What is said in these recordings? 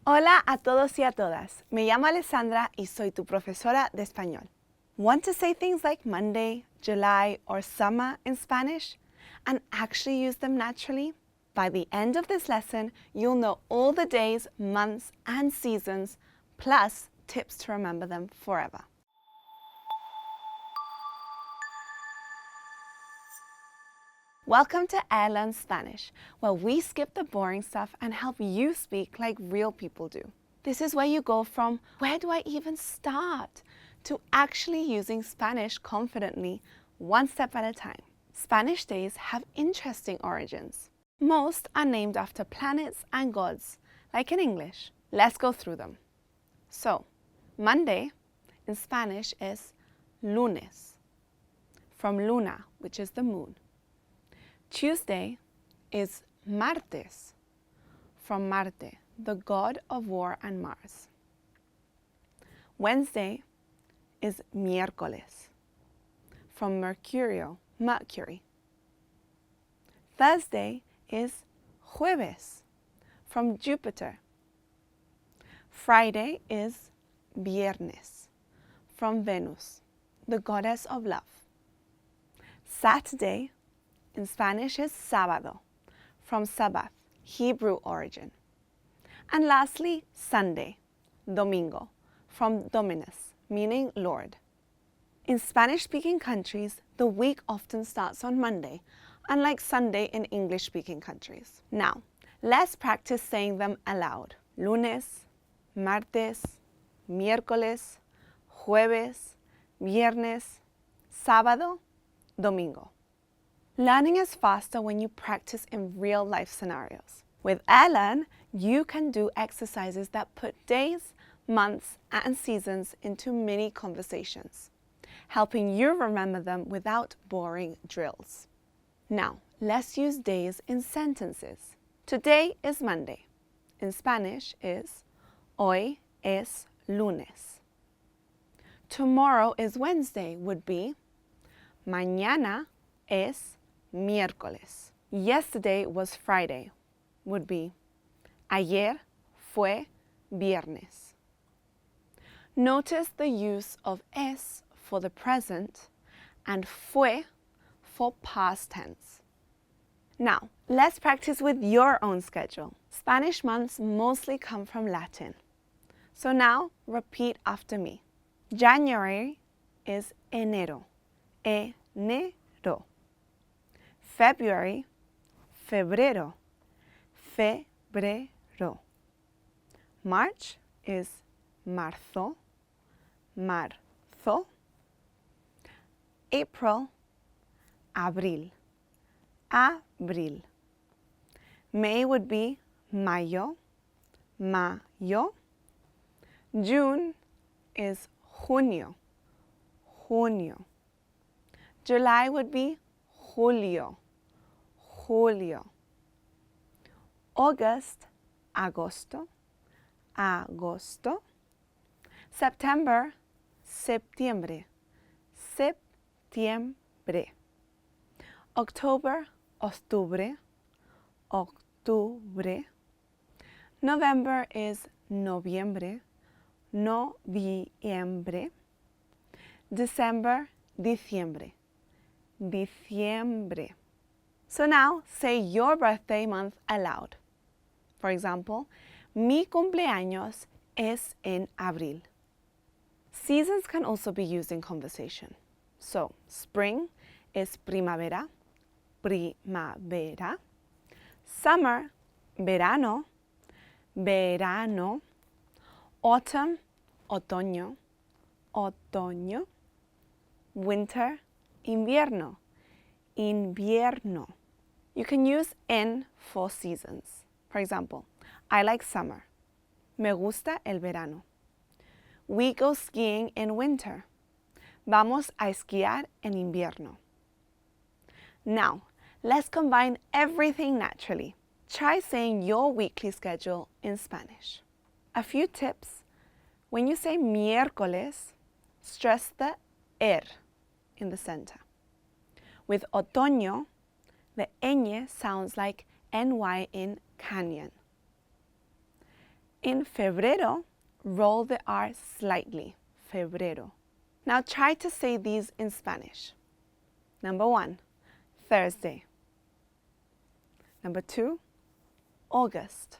Hola a todos y a todas. Me llamo Alessandra y soy tu profesora de español. Want to say things like Monday, July, or summer in Spanish and actually use them naturally? By the end of this lesson, you'll know all the days, months, and seasons, plus tips to remember them forever. Welcome to Airlearn Spanish, where we skip the boring stuff and help you speak like real people do. This is where you go from, where do I even start, to actually using Spanish confidently, one step at a time. Spanish days have interesting origins. Most are named after planets and gods, like in English. Let's go through them. So, Monday in Spanish is lunes, from luna, which is the moon. Tuesday is martes, from Marte, the god of war and Mars. Wednesday is miércoles, from Mercury. Thursday is jueves, from Jupiter. Friday is viernes, from Venus, the goddess of love. Saturday in Spanish is sábado, from Sabbath, Hebrew origin. And lastly, Sunday, domingo, from Dominus, meaning Lord. In Spanish-speaking countries, the week often starts on Monday, unlike Sunday in English-speaking countries. Now, let's practice saying them aloud. Lunes, martes, miércoles, jueves, viernes, sábado, domingo. Learning is faster when you practice in real-life scenarios. With Airlearn, you can do exercises that put days, months, and seasons into mini conversations, helping you remember them without boring drills. Now, let's use days in sentences. Today is Monday. In Spanish is hoy es lunes. Tomorrow is Wednesday would be mañana es miércoles. Yesterday was Friday would be ayer fue viernes. Notice the use of es for the present and fue for past tense. Now, let's practice with your own schedule. Spanish months mostly come from Latin. So now, repeat after me. January is enero. Enero. February, febrero. Febrero. March is marzo. Marzo. April, abril. Abril. May would be mayo. Mayo. June is junio. Junio. July would be julio. Julio. August, agosto. Agosto. September, septiembre. Septiembre. October, octubre. Octubre. November is noviembre. Noviembre. December, diciembre. Diciembre. So now say your birthday month aloud. For example, mi cumpleaños es en abril. Seasons can also be used in conversation. So, spring is primavera. Primavera. Summer, verano. Verano. Autumn, otoño. Otoño. Winter, invierno. Invierno. You can use en for seasons. For example, I like summer. Me gusta el verano. We go skiing in winter. Vamos a esquiar en invierno. Now, let's combine everything naturally. Try saying your weekly schedule in Spanish. A few tips. When you say miércoles, stress the in the center. With otoño, the ñ sounds like NY in canyon. In febrero, roll the R slightly. Febrero. Now try to say these in Spanish. Number 1, Thursday. Number 2, August.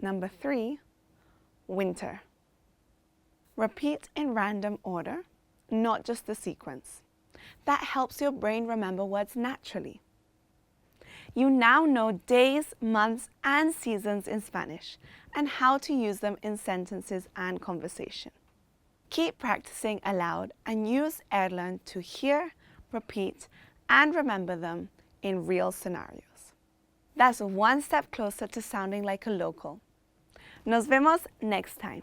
Number 3, winter. Repeat in random order, not just the sequence. That helps your brain remember words naturally. You now know days, months, and seasons in Spanish and how to use them in sentences and conversation. Keep practicing aloud and use Airlearn to hear, repeat, and remember them in real scenarios. That's one step closer to sounding like a local. Nos vemos next time.